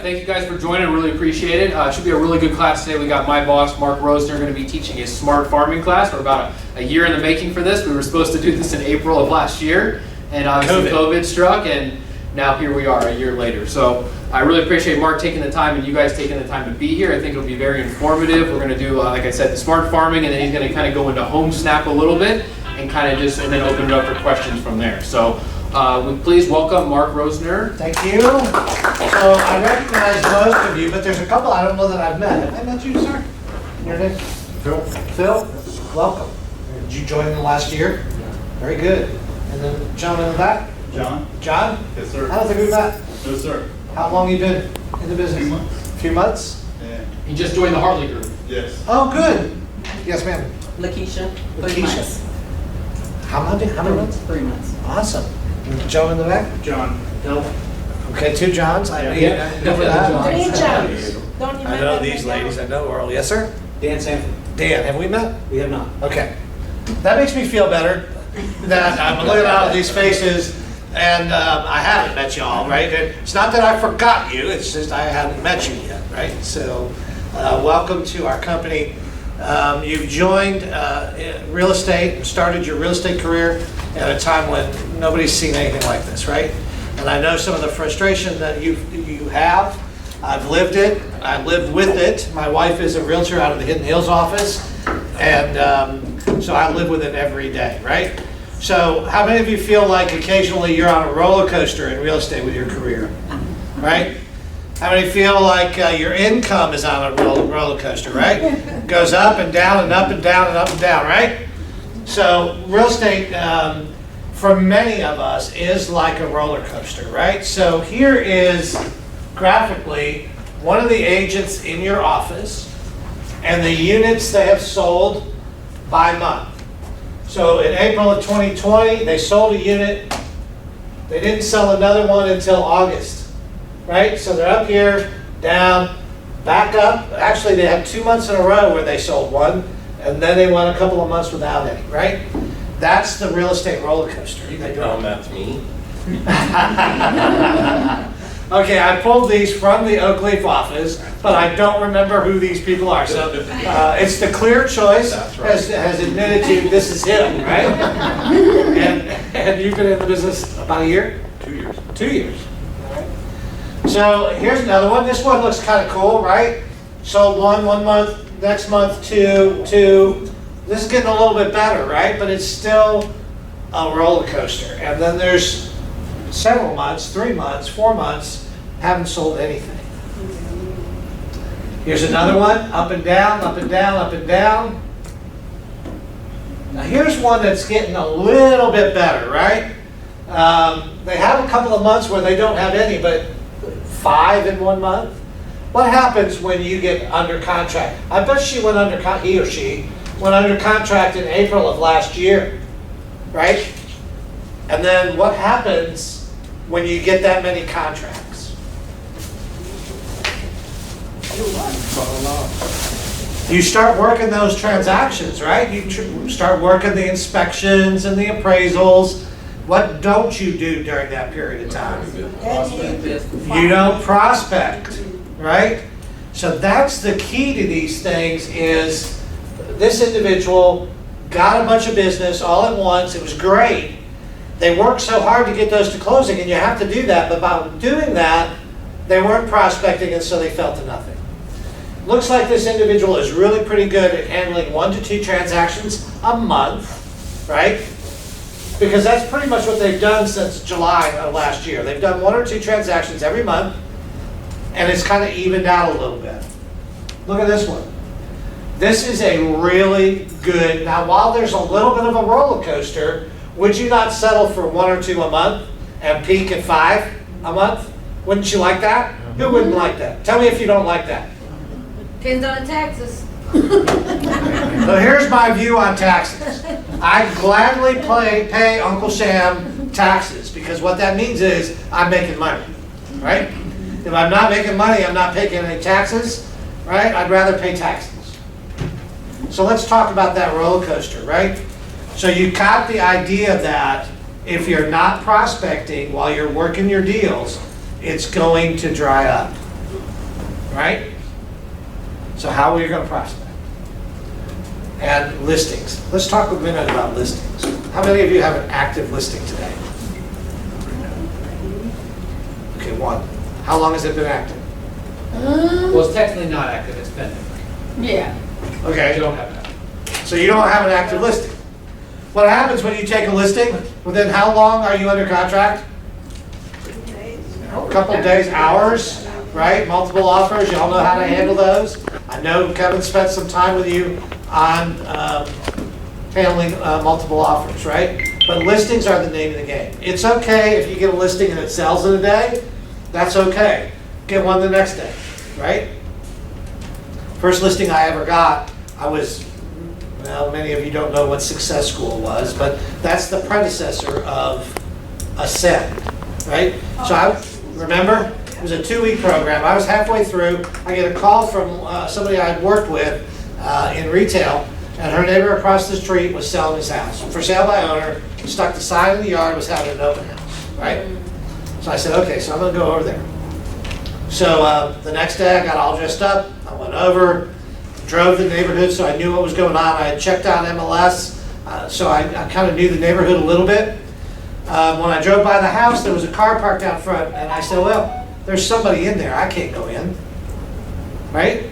Thank you guys for joining. I really appreciate it. It should be a really good class today. We got my boss, Mark Rosener, going to be teaching a smart farming class. We're about a year in the making for this. We were supposed to do this in April of last year, and obviously COVID struck, and now here we are a year later. So I really appreciate Mark taking the time and you guys taking the time to be here. I think it'll be very informative. We're going to do, like I said, the smart farming, and then he's going to kind of go into home snap a little bit and kind of and then open it up for questions from there. So please welcome Mark Rosener. Thank you. So I recognize most of you, but there's a couple I don't know that I've met. Have I met you, sir? Your name? Phil. Phil, welcome. Did you join in the last year? Yeah. Very good. And then gentleman in the back? John? John? Yes, sir. I don't think we've met. No, sir. How long you been in the business? A few months. A few months? Yeah. He just joined the Harley group. Yes. Oh, good. Yes, ma'am. Lakeisha. 3 Lakeisha. months. How many months? 3 months. Awesome. And Joe in the back? John. No. Okay, 2 Johns. I Yeah. know that. 3 Johns. Don't you I know these ladies. I know Earl. Yes, sir? Dan Sanford. Dan, have we met? We have not. Okay. That makes me feel better that I'm looking at all these faces and I haven't met you all, right? And it's not that I forgot you, it's just I haven't met you yet, right? So welcome to our company. You've joined real estate and started your real estate career at a time when nobody's seen anything like this, right? And I know some of the frustration that you have. I've lived it. I lived with it. My wife is a realtor out of the Hidden Hills office, and so I live with it every day, right? So how many of you feel like occasionally you're on a roller coaster in real estate with your career, right? How many feel like your income is on a roller coaster, right? Goes up and down and up and down and up and down, right? So real estate, for many of us, is like a roller coaster, right? So here is graphically one of the agents in your office and the units they have sold by month. So in April of 2020, they sold a unit. They didn't sell another one until August, right? So they're up here, down, back up. Actually, they had 2 months in a row where they sold one, and then they went a couple of months without any, right? That's the real estate roller coaster. You can tell that's me. Okay, I pulled these from the Oakleaf Office, but I don't remember who these people are. So it's the clear choice has admitted to this is him, right? And you've been in the business about a year? 2 years. 2 years. So here's another one. This one looks kind of cool, right? Sold one month, next month two. This is getting a little bit better, right? But it's still a roller coaster. And then there's several months, 3 months, 4 months, haven't sold anything. Here's another one, up and down, up and down, up and down. Now here's one that's getting a little bit better, right? They have a couple of months where they don't have any, but 5 in 1 month. What happens when you get under contract? I bet he or she went under contract in April of last year, right? And then what happens when you get that many contracts? You start working those transactions, right? You start working the inspections and the appraisals. What don't you do during that period of time? You don't prospect, right? So that's the key to these things is this individual got a bunch of business all at once. It was great. They worked so hard to get those to closing, and you have to do that. But by doing that, they weren't prospecting, and so they fell to nothing. Looks like this individual is really pretty good at handling 1 to 2 transactions a month, right? Because that's pretty much what they've done since July of last year. They've done 1 or 2 transactions every month, and it's kind of evened out a little bit. Look at this one. This is a really good, now while there's a little bit of a roller coaster, would you not settle for 1 or 2 a month and peak at 5 a month? Wouldn't you like that? Who wouldn't like that? Tell me if you don't like that. Depends on the taxes. So here's my view on taxes. I gladly pay Uncle Sam taxes because what that means is I'm making money, right? If I'm not making money, I'm not paying any taxes, right? I'd rather pay taxes. So let's talk about that roller coaster, right? So you got the idea that if you're not prospecting while you're working your deals, it's going to dry up. right? So how are you going to prospect? And listings. Let's talk a minute about listings. How many of you have an active listing today? Okay, one. How long has it been active? Well, it's technically not active, it's pending. Yeah. You Okay, don't have that. so you don't have an active listing. What happens when you take a listing? Within how long are you under contract? A couple of days, hours, right? Multiple offers, y'all know how to handle those. I know Kevin spent some time with you on handling multiple offers, right? But listings are the name of the game. It's okay if you get a listing and it sells in a day, that's okay. Get one the next day, right? First listing I ever got, I was, well, many of you don't know what Success School was, but that's the predecessor of Ascend, right? So I, remember, it was a 2-week program. I was halfway through. I get a call from somebody I'd worked with in retail, and her neighbor across the street was selling his house. For sale by owner, stuck the sign in the yard, was having an open house, right? So I said, okay, so I'm gonna go over there. So the next day I got all dressed up. I went over, drove the neighborhood so I knew what was going on. I had checked out MLS, so I kind of knew the neighborhood a little bit. When I drove by the house, there was a car parked out front, and I said, well, there's somebody in there. I can't go in, right?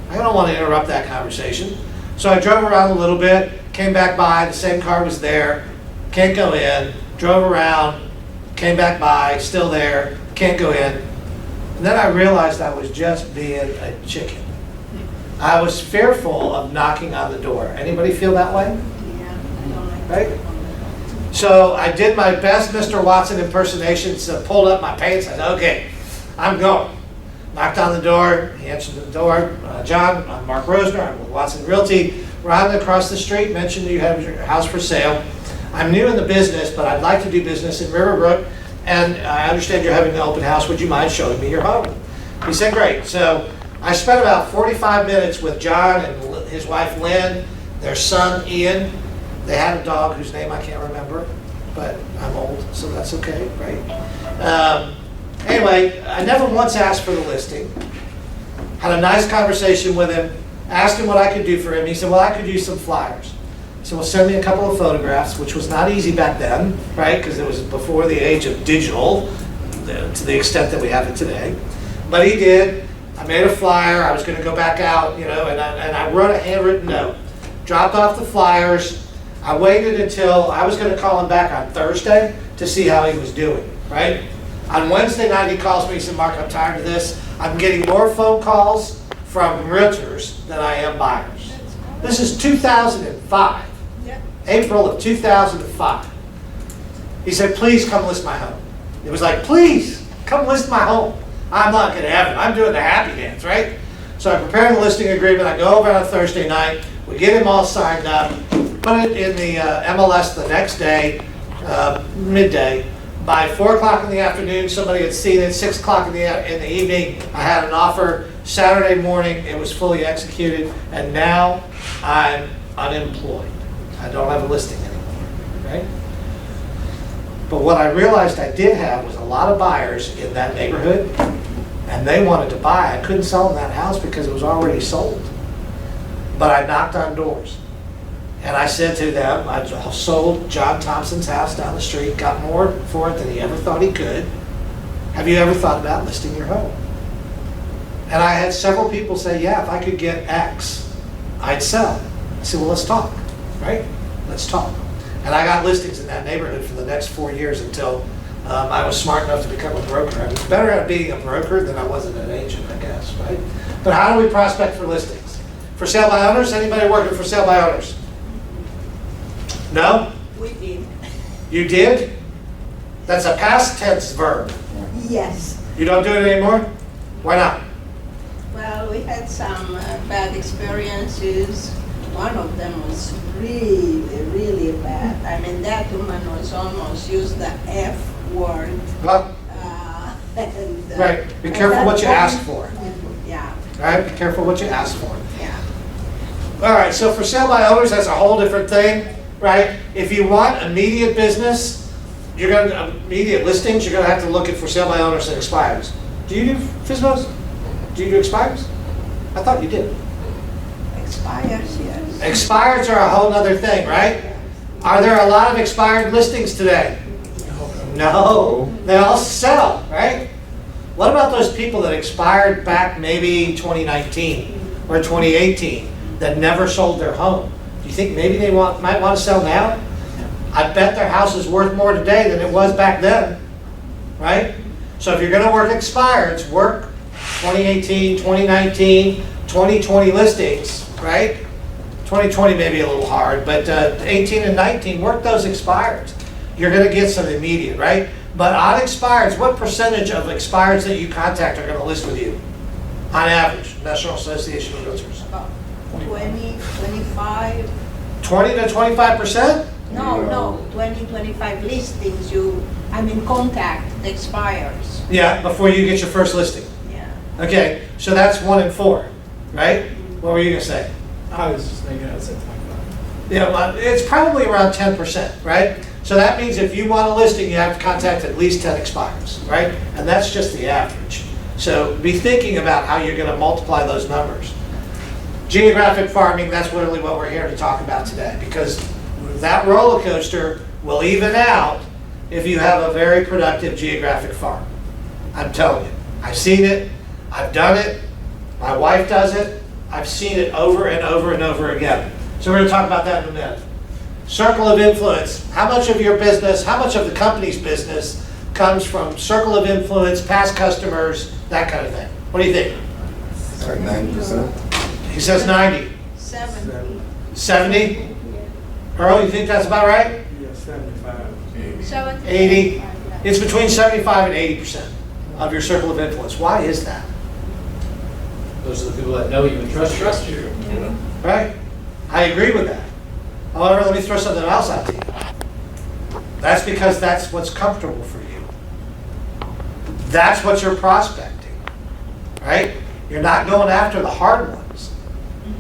I don't want to interrupt that conversation. So I drove around a little bit, came back by, the same car was there, can't go in, drove around, came back by, still there, can't go in. And then I realized I was just being a chicken. I was fearful of knocking on the door. Anybody feel that way? Right? So I did my best Mr. Watson impersonation, so pulled up my pants, I said, okay, I'm going. Knocked on the door, he answered the door. John, I'm Mark Rosener, I'm with Watson Realty. Ron across the street mentioned you have your house for sale. I'm new in the business, but I'd like to do business in Riverbrook, and I understand you're having an open house. Would you mind showing me your home? He said, great. So I spent about 45 minutes with John and his wife Lynn, their son Ian. They had a dog whose name I can't remember, but I'm old, so that's okay, right? Anyway, I never once asked for the listing. Had a nice conversation with him, asked him what I could do for him. He said, well, I could use some flyers. So well, send me a couple of photographs, which was not easy back then, right? Because it was before the age of digital, to the extent that we have it today. But he did. I made a flyer. I was going to go back out, you know, and I wrote a handwritten note. Dropped off the flyers. I waited until I was going to call him back on Thursday to see how he was doing, right? On Wednesday night, he calls me. He said, Mark, I'm tired of this. I'm getting more phone calls from realtors than I am buyers. This is 2005, April of 2005. He said, please come list my home. It was like, please, come list my home. I'm not going to have it. I'm doing the happy dance, right? So I prepare the listing agreement. I go over on Thursday night. We get him all signed up, put it in the MLS the next day, midday. By 4 o'clock in the afternoon, somebody had seen it. 6 o'clock in the evening, I had an offer. Saturday morning, it was fully executed, and now I'm unemployed. I don't have a listing anymore, right? But what I realized I did have was a lot of buyers in that neighborhood, and they wanted to buy. I couldn't sell them that house because it was already sold. But I knocked on doors. And I said to them, I sold John Thompson's house down the street, got more for it than he ever thought he could. Have you ever thought about listing your home? And I had several people say, yeah, if I could get X, I'd sell. I said, well, let's talk, right? Let's talk. And I got listings in that neighborhood for the next 4 years until I was smart enough to become a broker. I was better at being a broker than I was an agent, I guess, right? But how do we prospect for listings? For sale by owners? Anybody working for sale by owners? No? We did. You did? That's a past tense verb. Yes. You don't do it anymore? Why not? Well, we had some bad experiences. One of them was really, really bad. I mean, that woman was almost used the F word. Well, right. Be careful what you ask for. Yeah. All right? Be careful what you ask for. Yeah. All right, so for sale by owners, that's a whole different thing, right? If you want immediate business, you're going to immediate listings, you're going to have to look at for sale by owners and expires. Do you do FSBOs? Do you do expires? I thought you did. Expires, yes. Expires are a whole other thing, right? Are there a lot of expired listings today? No, they all sell, right? What about those people that expired back maybe 2019 or 2018 that never sold their home? Do you think maybe they might want to sell now? I bet their house is worth more today than it was back then, right? So if you're going to work expireds, work 2018, 2019, 2020 listings, right? 2020 may be a little hard, but 18 and 19, work those expireds. You're going to get some immediate, right? But on expireds, what percentage of expireds that you contact are going to list with you? On average, National Association of Realtors. About 20, 25. 20 to 25%? No, 20, 25 listings contact the expires. Yeah, before you get your first listing. Yeah. Okay, so that's 1 in 4, right? What were you going to say? I was just thinking, I'd say 25. Yeah, well, it's probably around 10%, right? So that means if you want a listing, you have to contact at least 10 expires, right? And that's just the average. So be thinking about how you're going to multiply those numbers. Geographic farming, that's really what we're here to talk about today, because that roller coaster will even out if you have a very productive geographic farm. I'm telling you, I've seen it, I've done it, my wife does it, I've seen it over and over and over again. So we're going to talk about that in a minute. Circle of influence. How much of your business, how much of the company's business comes from circle of influence, past customers, that kind of thing? What do you think? It's like 90%. He says 90. 70. 70? Earl, you think that's about right? Yeah, 75. 70. 80? It's between 75 and 80% of your circle of influence. Why is that? Those are the people that know you and trust you. Right? I agree with that. However, let me throw something else out to you. That's because that's what's comfortable for you. That's what you're prospecting, right? You're not going after the hard ones.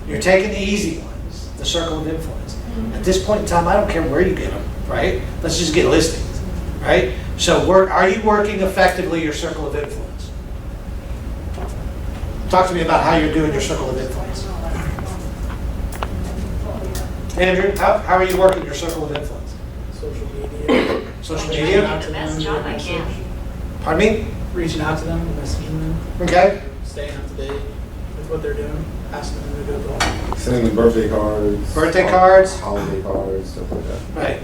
You're taking the easy ones, the circle of influence. At this point in time, I don't care where you get them, right? Let's just get listings, right? So are you working effectively your circle of influence? Talk to me about how you're doing your circle of influence. Andrew, how are you working your circle of influence? Social media. Social media? The best job I can. Pardon me? Reaching out to them, messaging them, Okay. staying up to date with what they're doing, asking them to do it all. Sending the birthday cards. Birthday cards. Holiday cards, stuff like that. Right.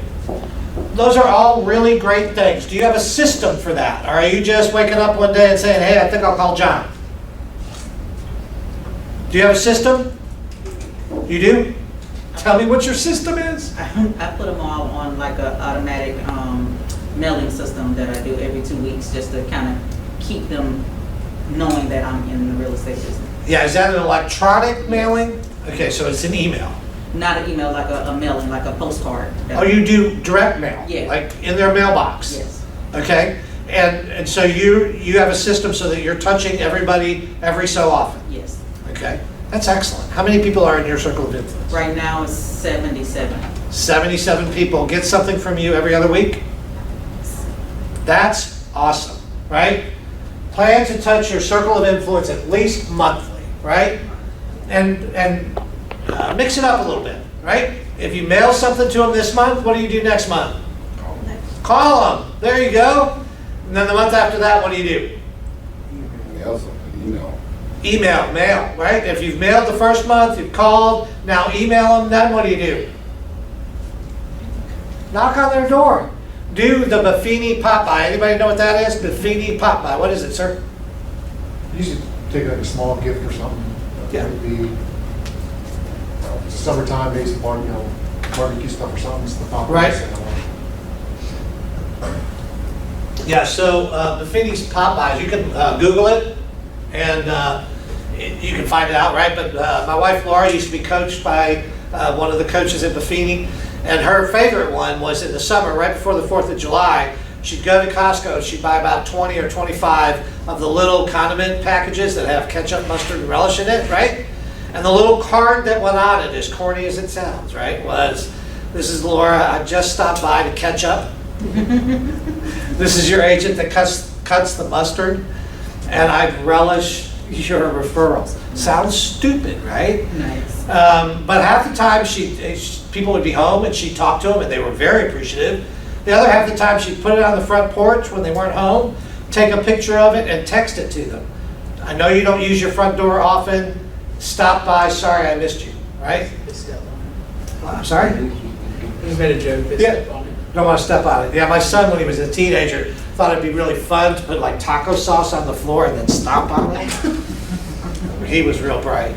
Those are all really great things. Do you have a system for that? Or are you just waking up one day and saying, hey, I think I'll call John? Do you have a system? You do? Tell me what your system is. I put them all on like a automatic mailing system that I do every 2 weeks just to kind of keep them knowing that I'm in the real estate business. Yeah, is that an electronic mailing? Okay, so it's an email. Not an email, like a mailing, like a postcard. Oh, you do direct mail? Yeah. Like in their mailbox? Yes. Okay, and so you have a system so that you're touching everybody every so often? Yes. Okay, that's excellent. How many people are in your circle of influence? Right now it's 77. 77 people get something from you every other week? That's awesome, right? Plan to touch your circle of influence at least monthly, right? And mix it up a little bit, right? If you mail something to them this month, what do you do next month? Call them. There you go. And then the month after that, what do you do? Mail something, email. Email, mail, right? If you've mailed the first month, you've called, now email them, then what do? Knock on their door. Do the Buffini pop-by. Anybody know what that is? Buffini pop-by. What is it, sir? Usually take like a small gift or something. Yeah. It would be summertime based barbecue stuff or something. It's the pop. Right. Yeah, so Buffini's pop-bys, you can Google it and you can find it out, right? But my wife Laura used to be coached by one of the coaches at Buffini, and her favorite one was in the summer, right before the 4th of July. She'd go to Costco, she'd buy about 20 or 25 of the little condiment packages that have ketchup, mustard, and relish in it, right? And the little card that went on it, as corny as it sounds, right, was, "This is Laura, I just stopped by to catch up. This is your agent that cuts the mustard, and I relish your referrals. Sounds stupid, right? Nice. But half the time people would be home and she'd talk to them and they were very appreciative. The other half the time she'd put it on the front porch when they weren't home, take a picture of it and text it to them. I know you don't use your front door often. Stop by, sorry I missed you, right? They step on I'm sorry? it. He just made a joke, they Yeah. step on it. Don't want to step on it. Yeah, my son, when he was a teenager, thought it'd be really fun to put like taco sauce on the floor and then stomp on it. He was real bright.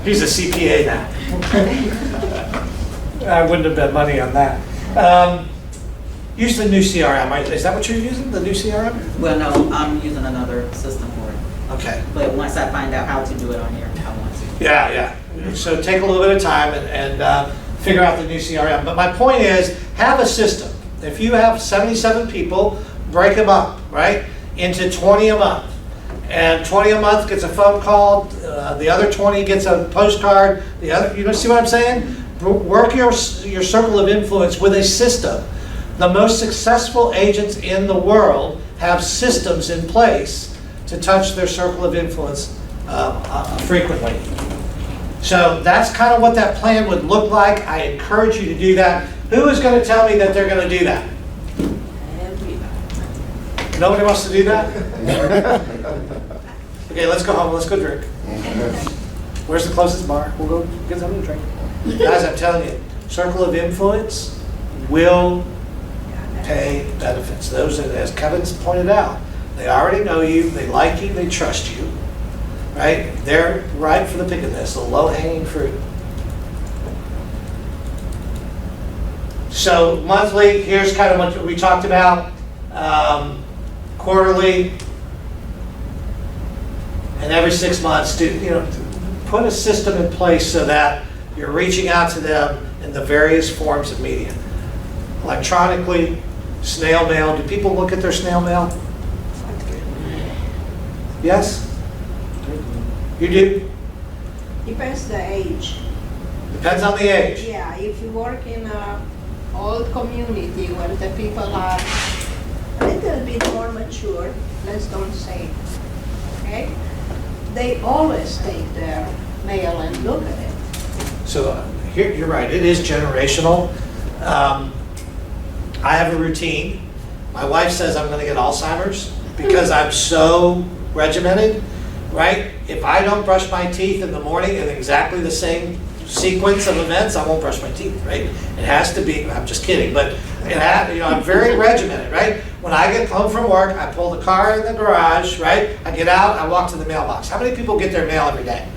He's a CPA now. I wouldn't have bet money on that. Use the new CRM. Is that what you're using, the new CRM? Well, no, I'm using another system for it. Okay. But once I find out how to do it on here, I want to. Yeah. So take a little bit of time and figure out the new CRM. But my point is, have a system. If you have 77 people, break them up, right, into 20 a month. And 20 a month gets a phone call, the other 20 gets a postcard, the other, you know, see what I'm saying? Work your circle of influence with a system. The most successful agents in the world have systems in place to touch their circle of influence frequently. So that's kind of what that plan would look like. I encourage you to do that. Who is going to tell me that they're going to do that? Everybody. Nobody wants to do that? Okay, let's go home. Let's go drink. Where's the closest bar? We'll go get something to drink. Guys, I'm telling you, circle of influence will pay benefits. Those, as Kevin's pointed out, they already know you, they like you, they trust you, right? They're ripe for the picking this, the low-hanging fruit. So monthly, here's kind of what we talked about. Quarterly, and every 6 months, put a system in place so that you're reaching out to them in the various forms of media. Electronically, snail mail. Do people look at their snail mail? Yes? You do? Depends the age. Depends on the age. Yeah, if you work in a old community where the people are a little bit more mature, let's don't say, okay? They always take their mail and look at it. So here, you're right, it is generational. I have a routine. My wife says I'm going to get Alzheimer's because I'm so regimented, right? If I don't brush my teeth in the morning in exactly the same sequence of events, I won't brush my teeth, right? It has to be, I'm just kidding, but I'm very regimented, right? When I get home from work, I pull the car in the garage, right? I get out, I walk to the mailbox. How many people get their mail every day?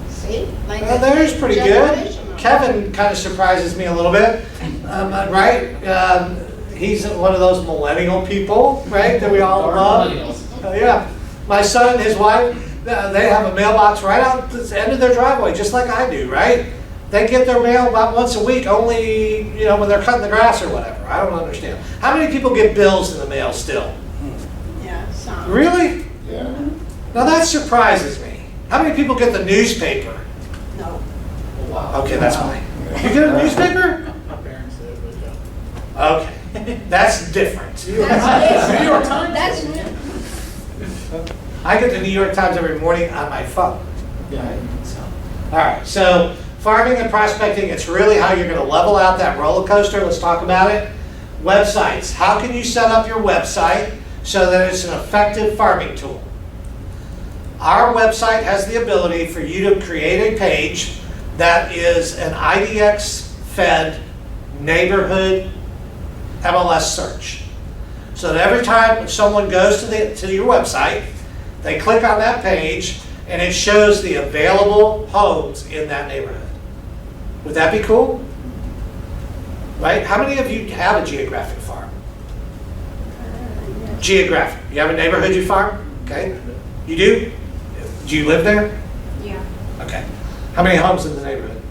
See? Like Well, there's pretty good. Kevin kind of surprises me a little bit, right? He's one of those millennial people, right, that we all love. Yeah. My son and his wife, they have a mailbox right out the end of their driveway, just like I do, right? They get their mail about once a week, only, when they're cutting the grass or whatever. I don't understand. How many people get bills in the mail still? Yeah, some. Really? Yeah. Now that surprises me. How many people get the newspaper? No. Okay, that's fine. You get a newspaper? My parents did, but yeah. Okay, that's different. That's New York Times. That's new. I get the New York Times every morning on my phone. Yeah. All right, so farming and prospecting, it's really how you're going to level out that roller coaster. Let's talk about it. Websites. How can you set up your website so that it's an effective farming tool? Our website has the ability for you to create a page that is an IDX-fed neighborhood MLS search. So that every time someone goes to your website, they click on that page and it shows the available homes in that neighborhood. Would that be cool? Right? How many of you have a geographic farm? Yeah. Geographic. You have a neighborhood you farm? Okay. You do? Do you live there? Yeah. Okay. How many homes in the neighborhood?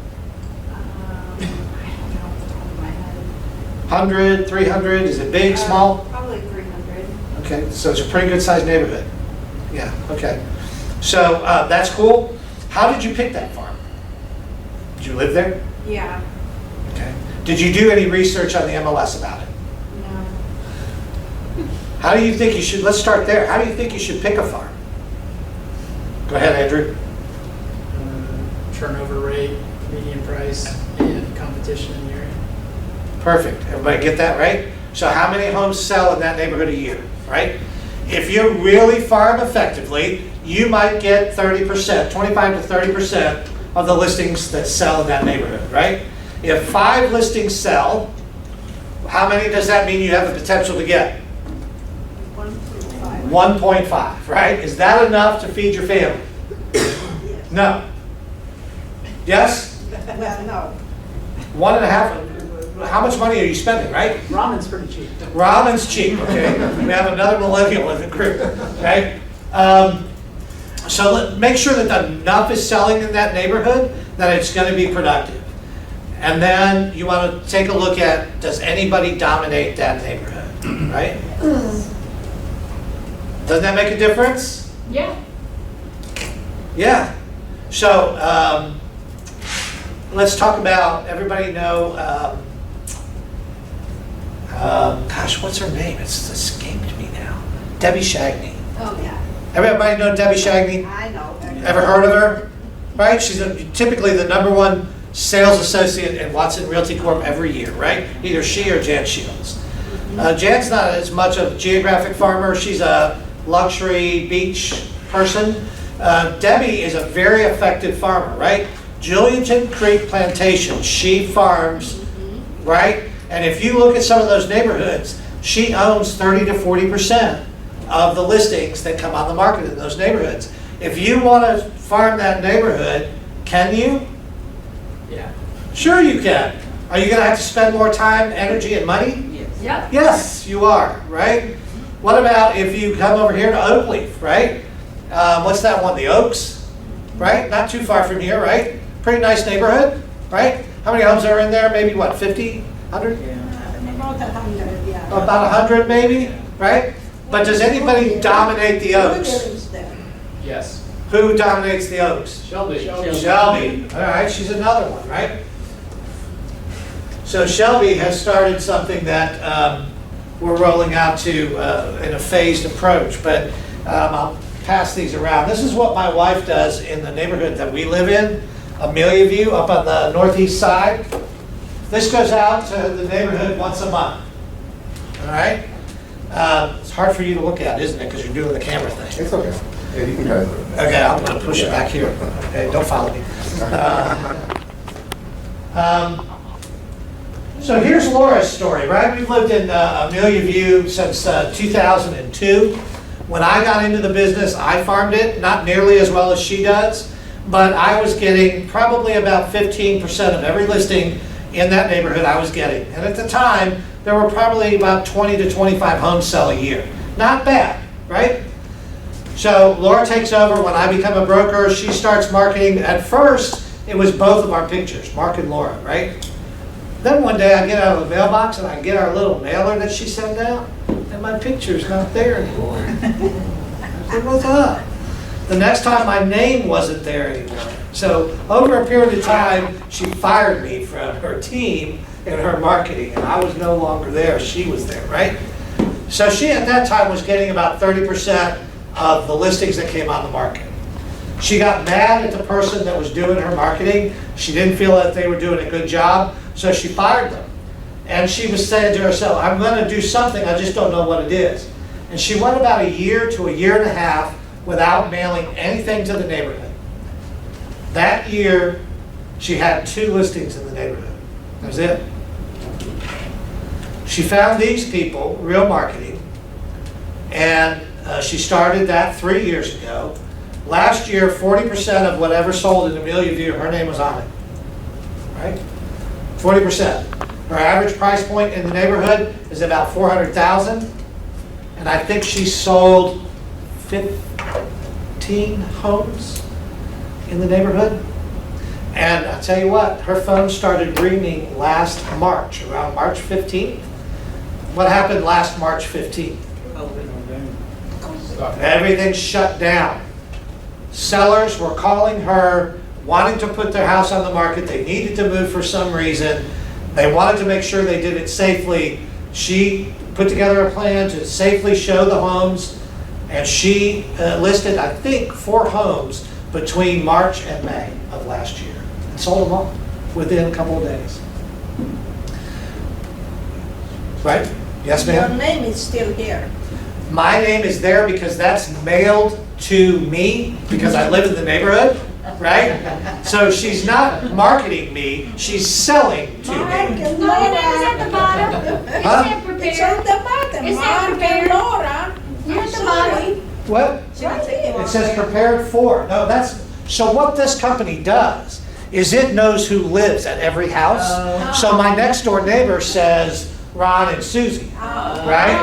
I don't know off the top of my head. 100, 300? Is it big, small? Probably 300. Okay, so it's a pretty good sized neighborhood. Yeah, okay. So that's cool. How did you pick that farm? Did you live there? Yeah. Okay. Did you do any research on the MLS about it? No. How do you think you should, let's start there. How do you think you should pick a farm? Go ahead, Andrew. Turnover rate, median price, and competition in the area. Perfect. Everybody get that right? So how many homes sell in that neighborhood a year, right? If you really farm effectively, you might get 30%, 25 to 30% of the listings that sell in that neighborhood, right? If 5 listings sell, how many does that mean you have the potential to get? 1.5. 1.5, right? Is that enough to feed your family? No. Yes? Well, no. 1.5. How much money are you spending, right? Ramen's pretty cheap. Ramen's cheap, okay? We have another millennial in the group, right? So make sure that enough is selling in that neighborhood that it's going to be productive. And then you want to take a look at, does anybody dominate that neighborhood, right? Doesn't that make a difference? Yeah. Yeah. So let's talk about, everybody know, gosh, what's her name? It's escaped me now. Debbie Shagney. Oh, yeah. Everybody know Debbie Shagney? I know. Ever heard of her? Right? She's typically the #1 sales associate in Watson Realty Corp every year, right? Either she or Jan Shields. Jan's not as much of a geographic farmer. She's a luxury beach person. Debbie is a very effective farmer, right? Julianton Creek Plantation, she farms, right? And if you look at some of those neighborhoods, she owns 30 to 40% of the listings that come on the market in those neighborhoods. If you want to farm that neighborhood, can you? Yeah. Sure you can. Are you going to have to spend more time, energy, and money? Yes. Yep. Yes, you are, right? What about if you come over here to Oakleaf, right? What's that one, the Oaks, right? Not too far from here, right? Pretty nice neighborhood, right? How many homes are in there? Maybe what, 50, 100? About 100, yeah. About 100 maybe, right? But does anybody dominate the Oaks? Who lives there? Yes. Who dominates the Oaks? Shelby. Shelby. All right, she's another one, right? So Shelby has started something that we're rolling out to in a phased approach, but I'll pass these around. This is what my wife does in the neighborhood that we live in, Amelia View, up on the northeast side. This goes out to the neighborhood once a month, all right? It's hard for you to look at, isn't it, because you're doing the camera thing. It's okay. Yeah, you can kind of. Okay, I'm going to push it back here. Okay, don't follow me. So here's Laura's story, right? We've lived in Amelia View since 2002. When I got into the business, I farmed it, not nearly as well as she does, but I was getting probably about 15% of every listing in that neighborhood I was getting. And at the time, there were probably about 20 to 25 homes sell a year. Not bad, right? So Laura takes over. When I become a broker, she starts marketing. At first, it was both of our pictures, Mark and Laura, right? Then one day I get out of the mailbox and I get our little mailer that she sent out, and my picture's not there anymore. I said, what's up? The next time my name wasn't there anymore. So over a period of time, she fired me from her team and her marketing, and I was no longer there. She was there, right? So she at that time was getting about 30% of the listings that came on the market. She got mad at the person that was doing her marketing. She didn't feel that they were doing a good job, so she fired them. And she was saying to herself, I'm going to do something, I just don't know what it is. And she went about a year to a year and a half without mailing anything to the neighborhood. That year, she had 2 listings in the neighborhood. That was it. She found these people, Real Marketing, and she started that 3 years ago. Last year, 40% of whatever sold in Amelia View, her name was on it, right? 40%. Her average price point in the neighborhood is about $400,000, and I think she sold 15 homes in the neighborhood. And I'll tell you what, her phone started ringing last March, around March 15th. What happened last March 15th? Everything shut down. Sellers were calling her, wanting to put their house on the market. They needed to move for some reason. They wanted to make sure they did it safely. She put together a plan to safely show the homes, and she listed, I think, 4 homes between March and May of last year, and sold them all within a couple of days. Right? Yes, Your ma'am? name is still here. My name is there because that's mailed to me, because I live in the neighborhood, right? So she's not marketing me, she's selling to Mark me. and No, your name is at Laura. the bottom. It Huh? said It's on prepared. the bottom, Is that Mark and prepared? Laura. You're at the Sorry. bottom. What? Right here. It says prepared for. No, that's, so what this company does is it knows who lives at every house. So my next door neighbor says Ron and Susie, right?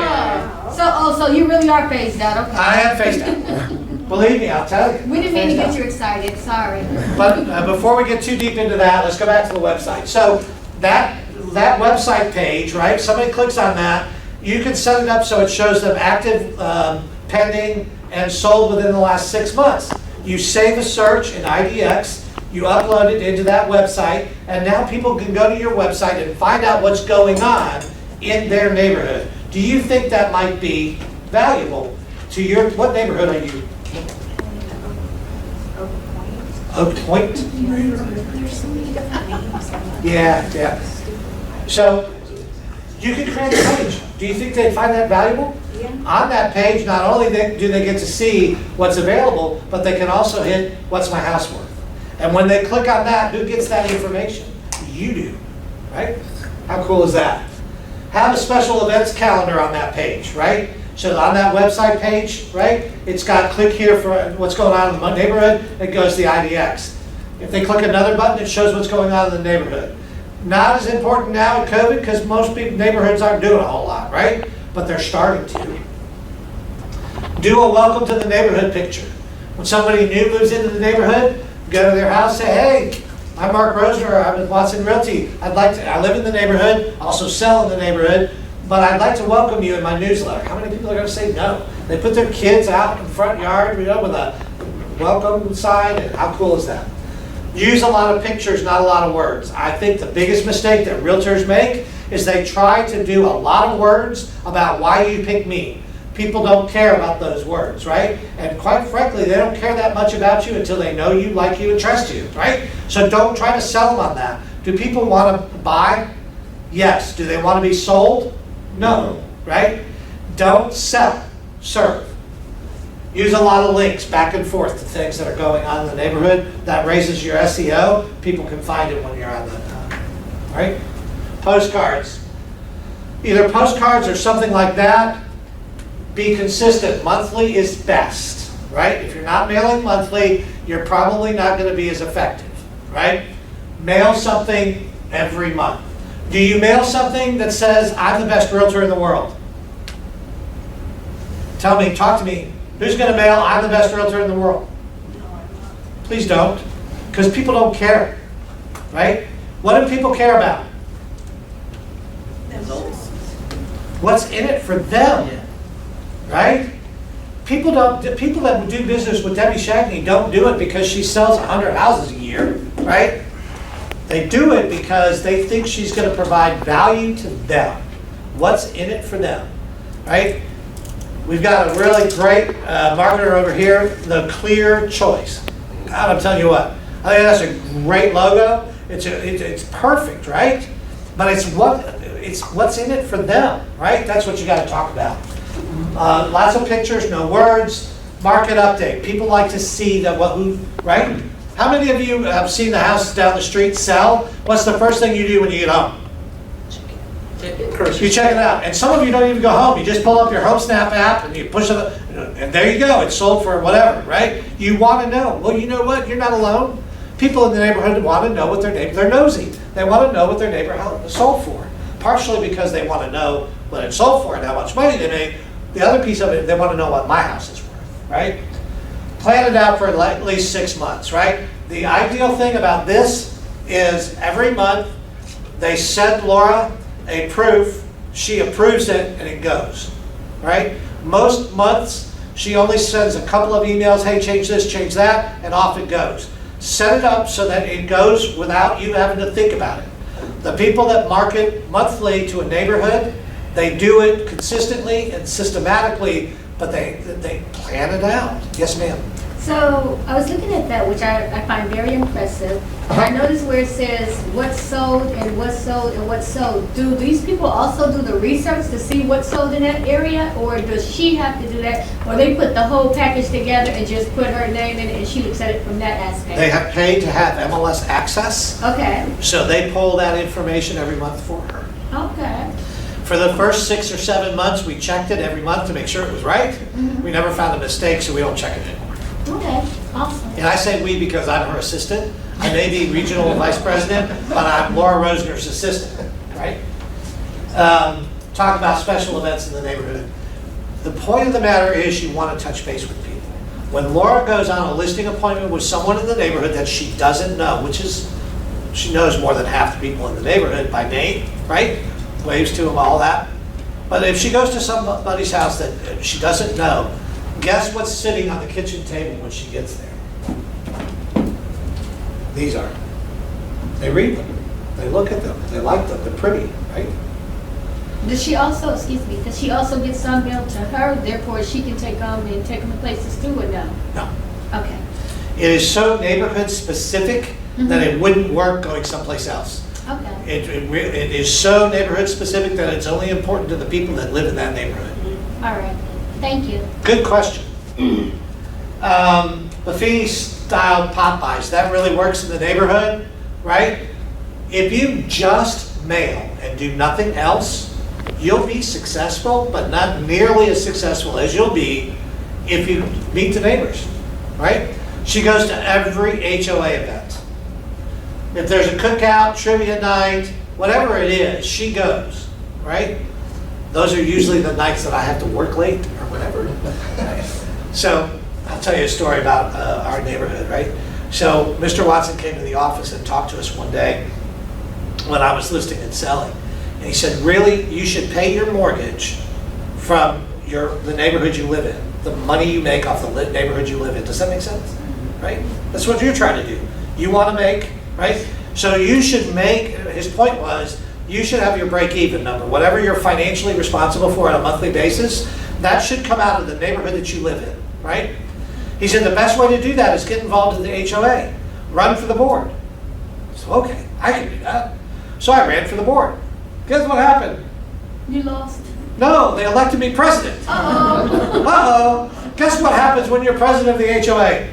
So you really are phased out, okay. I am faced out. Believe me, I'll tell you. We didn't mean to Phased get out. you excited, sorry. But before we get too deep into that, let's go back to the website. So that website page, right, somebody clicks on that, you can set it up so it shows them active, pending, and sold within the last 6 months. You save a search in IDX, you upload it into that website, and now people can go to your website and find out what's going on in their neighborhood. Do you think that might be valuable to your, what neighborhood are you? Oak Point? There's so many different names. Yeah. So you can create a page. Do you think they'd find that valuable? Yeah. On that page, not only do they get to see what's available, but they can also hit what's my house worth. And when they click on that, who gets that information? You do, right? How cool is that? Have a special events calendar on that page, right? So on that website page, right, it's got click here for what's going on in the neighborhood, it goes to the IDX. If they click another button, it shows what's going on in the neighborhood. Not as important now in COVID because most neighborhoods aren't doing a whole lot, right? But they're starting to. Do a welcome to the neighborhood picture. When somebody new moves into the neighborhood, go to their house, say, hey, I'm Mark Rosener, I'm with Watson Realty. I live in the neighborhood, also sell in the neighborhood, but I'd like to welcome you in my newsletter. How many people are going to say no? They put their kids out in the front yard, with a welcome sign, and how cool is that? Use a lot of pictures, not a lot of words. I think the biggest mistake that realtors make is they try to do a lot of words about why you pick me. People don't care about those words, right? And quite frankly, they don't care that much about you until they know you, like you, and trust you, right? So don't try to sell them on that. Do people want to buy? Yes. Do they want to be sold? No, right? Don't sell, serve. Use a lot of links back and forth to things that are going on in the neighborhood. That raises your SEO. People can find it when you're on the, right? Postcards. Either postcards or something like that. Be consistent. Monthly is best, right? If you're not mailing monthly, you're probably not going to be as effective, right? Mail something every month. Do you mail something that says, I'm the best realtor in the world? Tell me, talk to me. Who's going to mail, I'm the best realtor in the world? Please don't, because people don't care, right? What do people care about? What's in it for them, right? People that do business with Debbie Shagney don't do it because she sells 100 houses a year, right? They do it because they think she's going to provide value to them. What's in it for them, right? We've got a really great marketer over here, the Clear Choice. God, I'm telling you what, I think that's a great logo. It's perfect, right? But it's what's in it for them, right? That's what you got to talk about. Lots of pictures, no words. Market update. People like to see that right? How many of you have seen the house down the street sell? What's the first thing you do when you get home? You check it out. And some of you don't even go home. You just pull up your HomeSnap app and you push it, and there you go. It's sold for whatever, right? You want to know. Well, you know what? You're not alone. People in the neighborhood want to know what their neighbor, they're nosy. They want to know what their neighbor sold for. Partially because they want to know what it sold for and how much money they made. The other piece of it, they want to know what my house is worth, right? Plan it out for at least 6 months, right? The ideal thing about this is every month they send Laura a proof, she approves it, and it goes, right? Most months, she only sends a couple of emails, hey, change this, change that, and off it goes. Set it up so that it goes without you having to think about it. The people that market monthly to a neighborhood They do it consistently and systematically, but they plan it out. Yes, ma'am? So I was looking at that, which I find very impressive. I noticed where it says what's sold and what's sold and what's sold. Do these people also do the research to see what's sold in that area? Or does she have to do that? Or they put the whole package together and just put her name in it and she looks at it from that aspect? They have paid to have MLS access, Okay, so they pull that information every month for her. okay. For the first 6 or 7 months, we checked it every month to make sure it was right. We never found a mistake, so we don't check it anymore. Okay, awesome. And I say we because I'm her assistant. I may be regional vice president, but I'm Laura Rosener's assistant, right? Talk about special events in the neighborhood. The point of the matter is you want to touch base with people. When Laura goes on a listing appointment with someone in the neighborhood that she doesn't know, which is, she knows more than half the people in the neighborhood by name, right? Waves to them, all that. But if she goes to somebody's house that she doesn't know, guess what's sitting on the kitchen table when she gets there? These are. They read them. They look at them. They like them. They're pretty, right? Does she also, excuse me, does she also get some mailed to her, therefore she can take them and take them to places too, or no? No. Okay. It is so neighborhood specific that it wouldn't work going someplace else. Okay. It is so neighborhood specific that it's only important to the people that live in that neighborhood. All right. Thank you. Good question. Buffet style Popeyes, that really works in the neighborhood, right? If you just mail and do nothing else, you'll be successful, but not nearly as successful as you'll be if you meet the neighbors, right? She goes to every HOA event. If there's a cookout, trivia night, whatever it is, she goes, right? Those are usually the nights that I have to work late or whatever. So I'll tell you a story about our neighborhood, right? So Mr. Watson came to the office and talked to us one day when I was listing and selling. And he said, really, you should pay your mortgage from the neighborhood you live in, the money you make off the neighborhood you live in. Does that make sense? Right? That's what you're trying to do. You want to make, right? So you should make, his point was, you should have your break-even number. Whatever you're financially responsible for on a monthly basis, that should come out of the neighborhood that you live in, right? He said the best way to do that is get involved in the HOA. Run for the board. So, okay, I can do that. So I ran for the board. Guess what happened? You lost. No, they elected me president. Uh-oh. Uh-oh. Guess what happens when you're president of the HOA?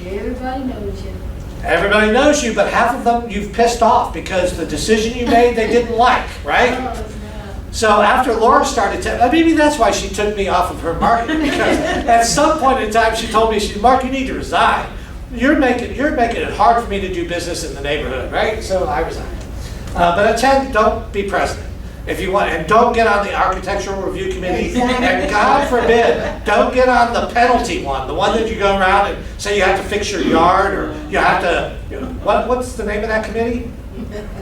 Everybody knows you. Everybody knows you, but half of them you've pissed off because the decision you made they didn't like, right? Oh, no. So after Laura started, maybe that's why she took me off of her marketing, because at some point in time she told me, Mark, you need to resign. You're making it hard for me to do business in the neighborhood, right? So I resigned. But at 10, don't be president. If you want, and don't get on the architectural review committee, and God forbid, don't get on the penalty one, the one that you go around and say you have to fix your yard, or you have to, what's the name of that committee?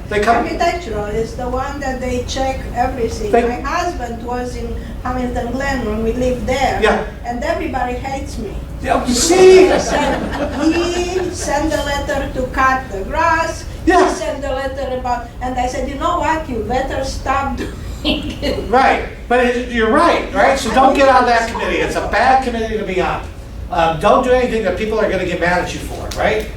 They come. Architectural is the one that they check everything. My husband was in Hamilton Glen when we lived there. Yeah. And everybody hates me. Yeah, see? He sent a letter to cut the grass. Yeah. He sent a letter about, and I said, you know what, you better stop doing it. Right, but you're right? So don't get on that committee. It's a bad committee to be on. Don't do anything that people are going to get mad at you for, right?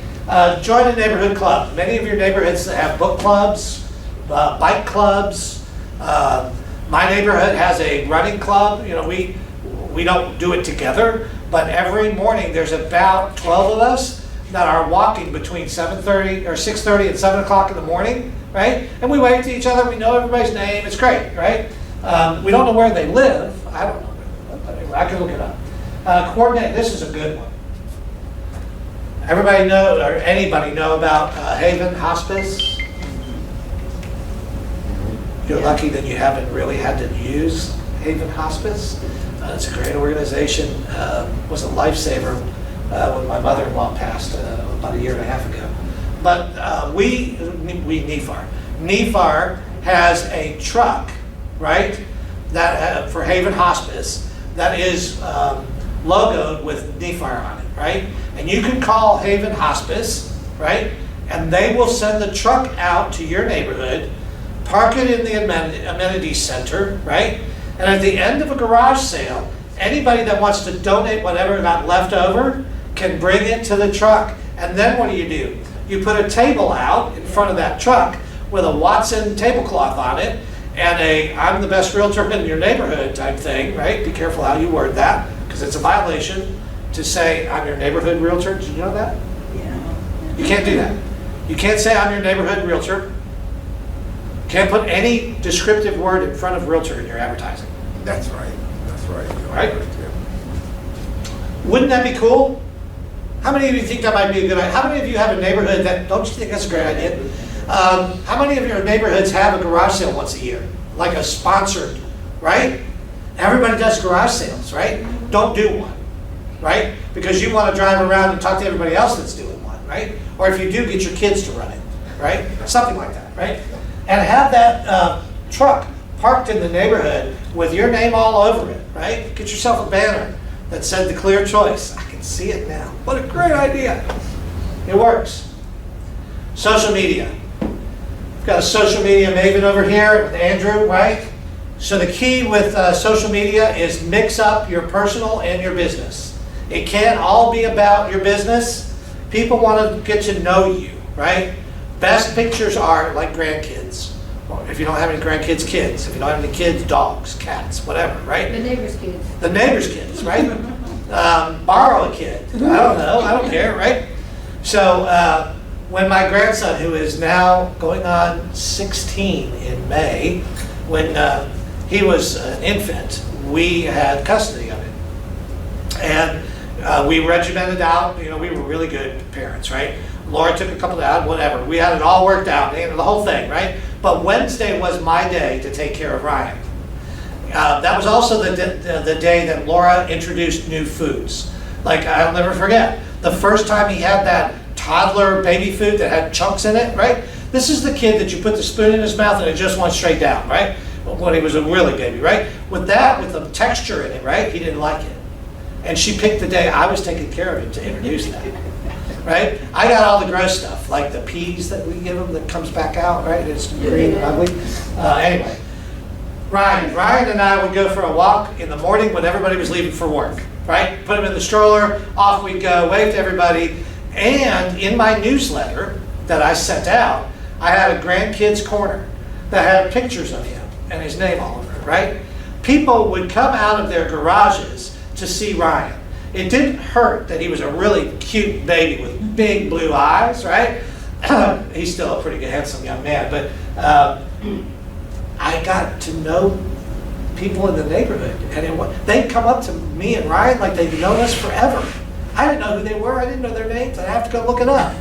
Join a neighborhood club. Many of your neighborhoods have book clubs, bike clubs. My neighborhood has a running club. You know, we don't do it together, but every morning there's about 12 of us that are walking between 7:30 or 6:30 and 7 o'clock in the morning, right? And we wave to each other. We know everybody's name. It's great, right? We don't know where they live. I don't know where they live, but anyway, I can look it up. Coordinate. This is a good one. Everybody know, or anybody know about Haven Hospice? You're lucky that you haven't really had to use Haven Hospice. It's a great organization. Was a lifesaver when my mother-in-law passed about a year and a half ago. But we NEFAR. NEFAR has a truck, right, that for Haven Hospice that is logoed with NEFAR on it, right? And you can call Haven Hospice, right? And they will send the truck out to your neighborhood, park it in the amenity center, right? And at the end of a garage sale, anybody that wants to donate whatever got left over can bring it to the truck. And then what do? You put a table out in front of that truck with a Watson tablecloth on it and a "I'm the best realtor in your neighborhood" type thing, right? Be careful how you word that, because it's a violation to say "I'm your neighborhood realtor." Did you know that? Yeah. You can't do that. You can't say "I'm your neighborhood realtor." Can't put any descriptive word in front of realtor in your advertising. That's right. That's right. You're Right? Yeah. Wouldn't that be cool? How many of you think that might be a good idea? How many of you have a neighborhood that, don't you think that's a great idea? How many of your neighborhoods have a garage sale once a year? Like a sponsored, right? Everybody does garage sales, right? Don't do one, right? Because you want to drive around and talk to everybody else that's doing one, right? Or if you do, get your kids to run it, right? Something like that, right? And have that truck parked in the neighborhood with your name all over it, right? Get yourself a banner that said "The Clear Choice." I can see it now. What a great idea. It works. Social media. We've got a social media maven over here with Andrew, right? So the key with social media is mix up your personal and your business. It can't all be about your business. People want to get to know you, right? Best pictures are like grandkids. Or if you don't have any grandkids, kids. If you don't have any kids, dogs, cats, whatever, right? The neighbor's kids. The neighbor's kids, right? Borrow a kid. I don't know. I don't care, right? So when my grandson, who is now going on 16 in May, when he was an infant, we had custody of him. And we regimented out. You know, we were really good parents, right? Laura took a couple out, whatever. We had it all worked out, the whole thing, right? But Wednesday was my day to take care of Ryan. That was also the day that Laura introduced new foods. Like, I'll never forget, the first time he had that toddler baby food that had chunks in it, right? This is the kid that you put the spoon in his mouth and it just went straight down, right? When he was a really baby, right? With that, with the texture in it, right? He didn't like it. And she picked the day I was taking care of him to introduce that. Right? I got all the gross stuff, like the peas that we give them that comes back out, right? It's green and ugly. Anyway, Ryan and I would go for a walk in the morning when everybody was leaving for work, right? Put him in the stroller, off we'd go, wave to everybody. And in my newsletter that I sent out, I had a grandkids corner that had pictures of him and his name all over it, right? People would come out of their garages to see Ryan. It didn't hurt that he was a really cute baby with big blue eyes, right? He's still a pretty good, handsome young man, but I got to know people in the neighborhood, and they'd come up to me and Ryan like they'd known us forever. I didn't know who they were. I didn't know their names. I'd have to go look it up.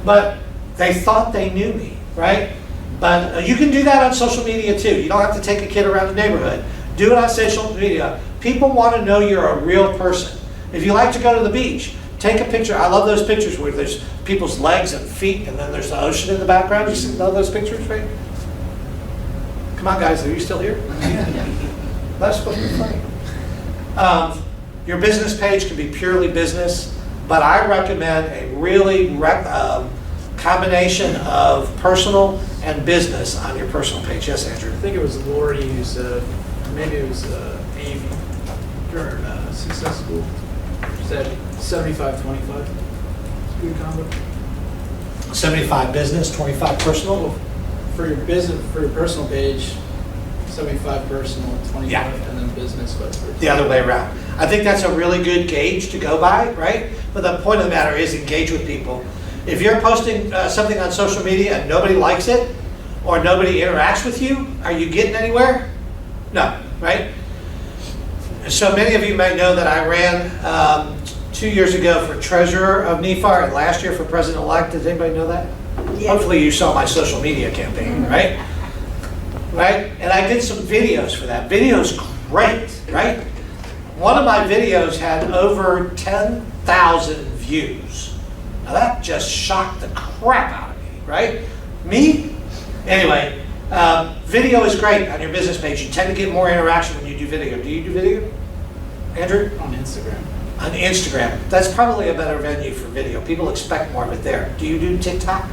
But they thought they knew me, right? But you can do that on social media too. You don't have to take a kid around the neighborhood. Do it on social media. People want to know you're a real person. If you like to go to the beach, take a picture. I love those pictures where there's people's legs and feet and then there's the ocean in the background. You see those pictures, right? Come on, guys. Are you still here? That's supposed to be funny. Your business page can be purely business, but I recommend a really combination of personal and business on your personal page. Yes, Andrew? I think it was Lori who said, maybe it was Amy during Success School. She said 75-25. Good combo. 75 business, 25 personal? For your business, for your personal page, 75 personal, 25, Yeah. and then business, vice versa. The other way around. I think that's a really good gauge to go by, right? But the point of the matter is engage with people. If you're posting something on social media and nobody likes it, or nobody interacts with you, are you getting anywhere? No, right? So many of you may know that I ran 2 years ago for treasurer of NEFAR and last year for president-elect. Does anybody know that? Yeah. Hopefully you saw my social media campaign, right? Right? And I did some videos for that. Video's great, right? One of my videos had over 10,000 views. Now that just shocked the crap out of me, right? Me? Anyway, video is great on your business page. You tend to get more interaction when you do video. Do you do video, Andrew? On Instagram. On Instagram. That's probably a better venue for video. People expect more of it there. Do you do TikTok?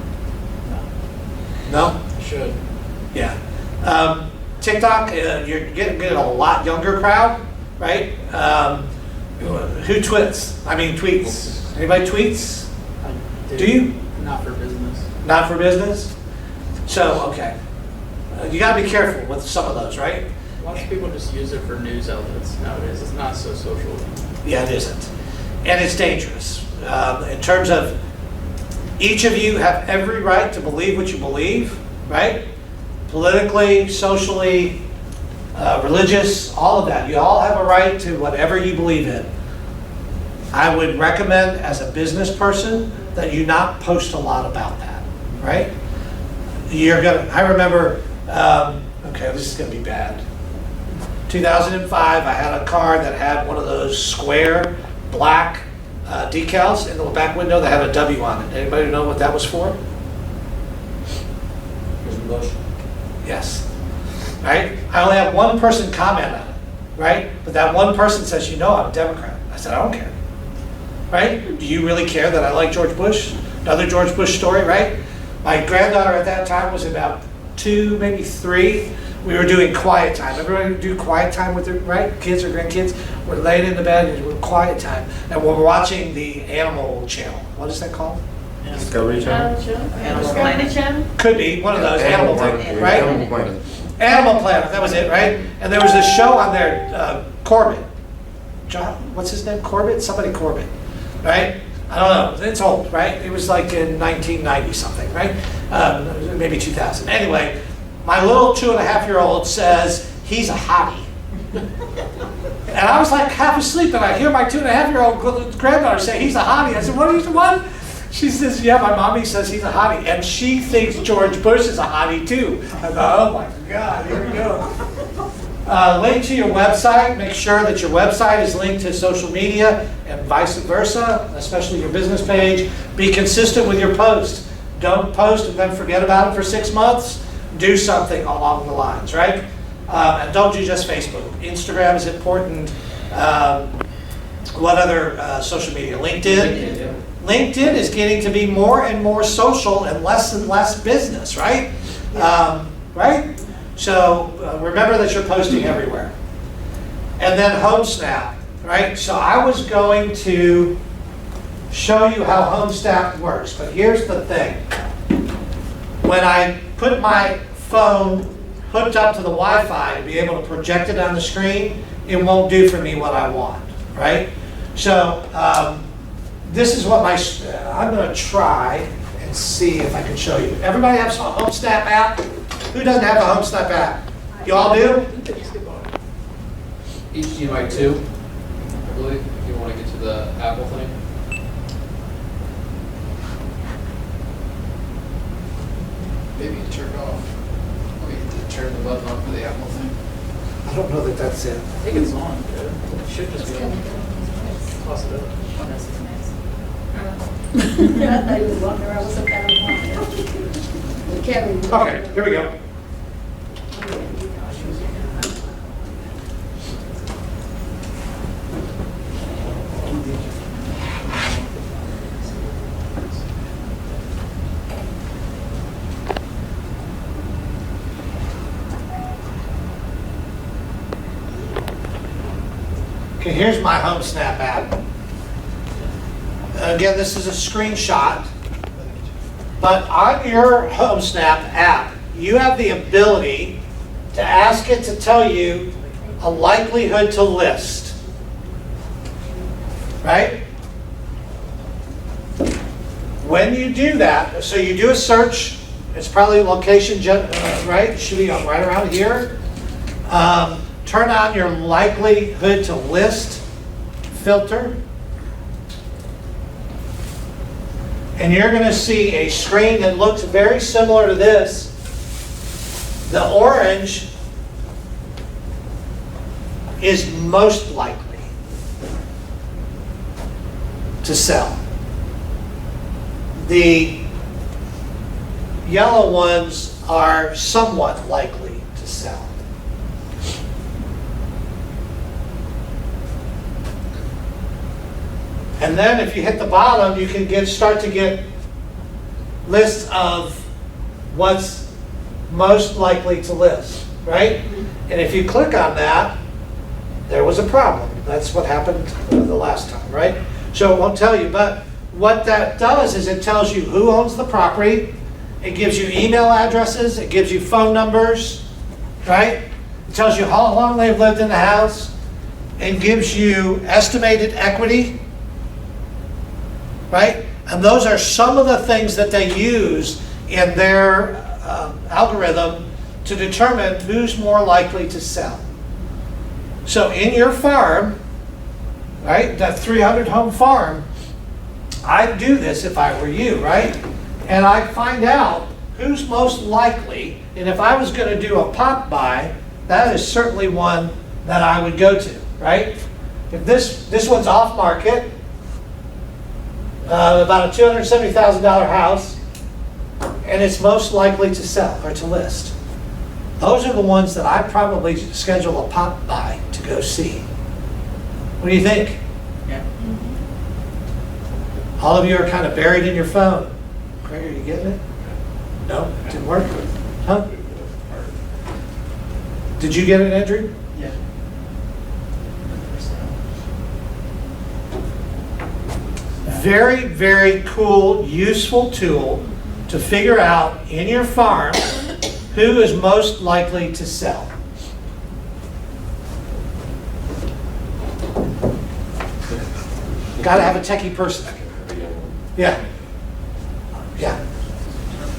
No. No? Should. Yeah. TikTok, you're getting a lot younger crowd, right? Who tweets? Anybody tweets? I Do you? Not for business. Not for business? So, okay. You gotta be careful with some of those, right? Lots of people just use it for news outlets nowadays. It's not so social. Yeah, it isn't. And it's dangerous. In terms of, each of you have every right to believe what you believe, right? Politically, socially, religious, all of that. You all have a right to whatever you believe in. I would recommend as a business person that you not post a lot about that, right? I remember, okay, this is gonna be bad. 2005, I had a car that had one of those square black decals in the back window that had a W on it. Anybody know what that was for? Bush. Yes. Right? I only had one person comment on it, right? But that one person says, you know I'm a Democrat. I said, I don't care. Right? Do you really care that I like George Bush? Another George Bush story, right? My granddaughter at that time was about 2, maybe 3. We were doing quiet time. Everybody do quiet time with their, right? Kids or grandkids. We're laying in the bed and we're quiet time. And we're watching the Animal Channel. What is that called? Discovery Channel? Animal Planet. Channel? Could be one of those. Animal Planet, right? Animal Planet. Animal Planet, that was it, right? And there was a show on there, Corbett. John, what's his name? Corbett? Somebody Corbett, right? I don't know, it's old, right? It was like in 1990 something, right? Maybe 2000. Anyway, my little 2.5-year-old says he's a hottie. And I was like half asleep and I hear my 2.5-year-old granddaughter say he's a hottie. I said, what? She says, yeah, my mommy says he's a hottie. And she thinks George Bush is a hottie too. I thought, oh my God, here we go. Link to your website. Make sure that your website is linked to social media and vice versa, especially your business page. Be consistent with your post. Don't post and then forget about it for 6 months. Do something along the lines, right? And don't do just Facebook. Instagram is important. What other social media? LinkedIn. LinkedIn is getting to be more and more social and less business, right? Right? So remember that you're posting everywhere. And then HomeSnap, right? So I was going to show you how HomeSnap works, but here's the thing. When I put my phone hooked up to the Wi-Fi to be able to project it on the screen, it won't do for me what I want, right? So this is what I'm going to try and see if I can show you. Everybody have a HomeSnap app? Who doesn't have a HomeSnap app? You all do? HDMI 2, I believe, if you want to get to the Apple thing. Maybe you turn it off. Oh, you have to turn the button on for the Apple thing. I don't know that that's it. I think it's on, dude. It should just be on. Toss it up. I thought he was walking around with some kind of Kevin. Okay, here we go. Okay, here's my HomeSnap app. Again, this is a screenshot, but on your HomeSnap app, you have the ability to ask it to tell you a likelihood to list, right? When you do that, so you do a search, it's probably location, right? It should be right around here. Turn on your likelihood to list filter. And you're going to see a screen that looks very similar to this. The orange is most likely to sell. The yellow ones are somewhat likely to sell. And then if you hit the bottom, you can start to get lists of what's most likely to list, right? And if you click on that, there was a problem. That's what happened the last time, right? So it won't tell you, but what that does is it tells you who owns the property, it gives you email addresses, it gives you phone numbers, right? It tells you how long they've lived in the house, it gives you estimated equity, right? And those are some of the things that they use in their algorithm to determine who's more likely to sell. So in your farm, right, that 300 home farm, I'd do this if I were you, right? And I'd find out who's most likely, and if I was going to do a pop buy, that is certainly one that I would go to, right? If this one's off market, about a $270,000 house, and it's most likely to sell or to list. Those are the ones that I probably schedule a pop buy to go see. What do you think? Yeah. All of you are kind of buried in your phone. Craig, are you getting it? No, it didn't work? Huh? Did you get it, Andrew? Yeah. Very, very cool, useful tool to figure out in your farm who is most likely to sell. Got to have a techie person. Yeah. Yeah.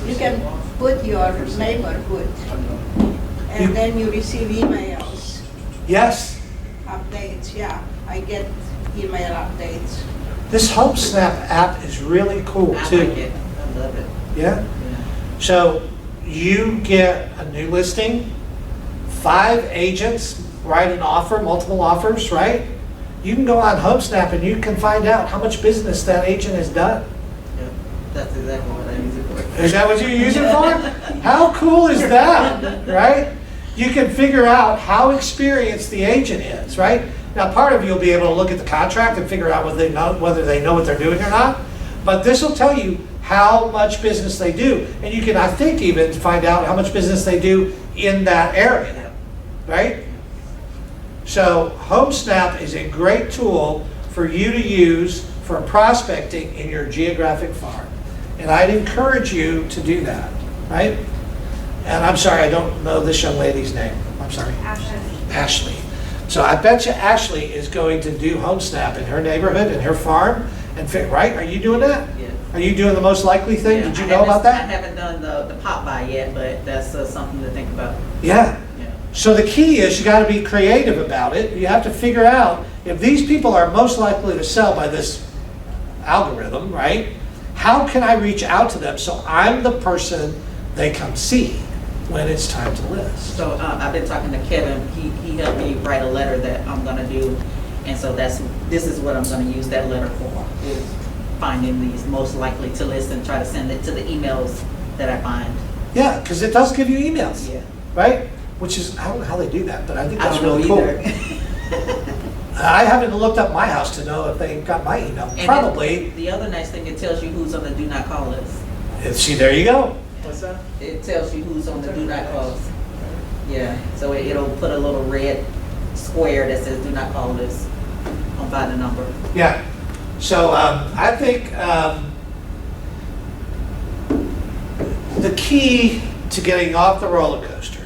You can put your neighborhood, and then you receive emails, Yes. updates, yeah. I get email updates. This HomeSnap app is really cool I too. like it. I love it. Yeah. Yeah. So you get a new listing, 5 agents write an offer, multiple offers, right? You can go on HomeSnap and you can find out how much business that agent has done. Yeah. That's exactly what I use it for. Is that what you use it for? How cool is that, right? You can figure out how experienced the agent is, right? Now, part of you will be able to look at the contract and figure out whether they know what they're doing or not. But this will tell you how much business they do. And you can, I think, even find out how much business they do in that area, right? So HomeSnap is a great tool for you to use for prospecting in your geographic farm. And I'd encourage you to do that, right? And I'm sorry, I don't know this young lady's name. I'm sorry. Ashley. So I bet you Ashley is going to do HomeSnap in her neighborhood, in her farm, and right? Are you doing that? Yeah. Are you doing the most likely thing? Yeah, Did you I know about haven't- I that? haven't done the pop by yet, but that's something to think about. Yeah. Yeah. So the key is you got to be creative about it. You have to figure out if these people are most likely to sell by this algorithm, right? How can I reach out to them so I'm the person they come see when it's time to list? So I've been talking to Kevin. He helped me write a letter that I'm gonna do, and so this is what I'm gonna use that letter for, is finding these most likely to list and try to send it to the emails that I find. Yeah, because it does give you emails, Yeah. right? Which is, I don't know how they do that, but I think I that's don't really know cool. either. I haven't looked up my house to know if they got my email. And Probably. The other nice thing, it tells you who's on the do not call list. See, there you go. What's that? It tells you who's on the do not calls. Yeah, so it'll put a little red square that says do not call list on by the number. Yeah. So I think the key to getting off the roller coaster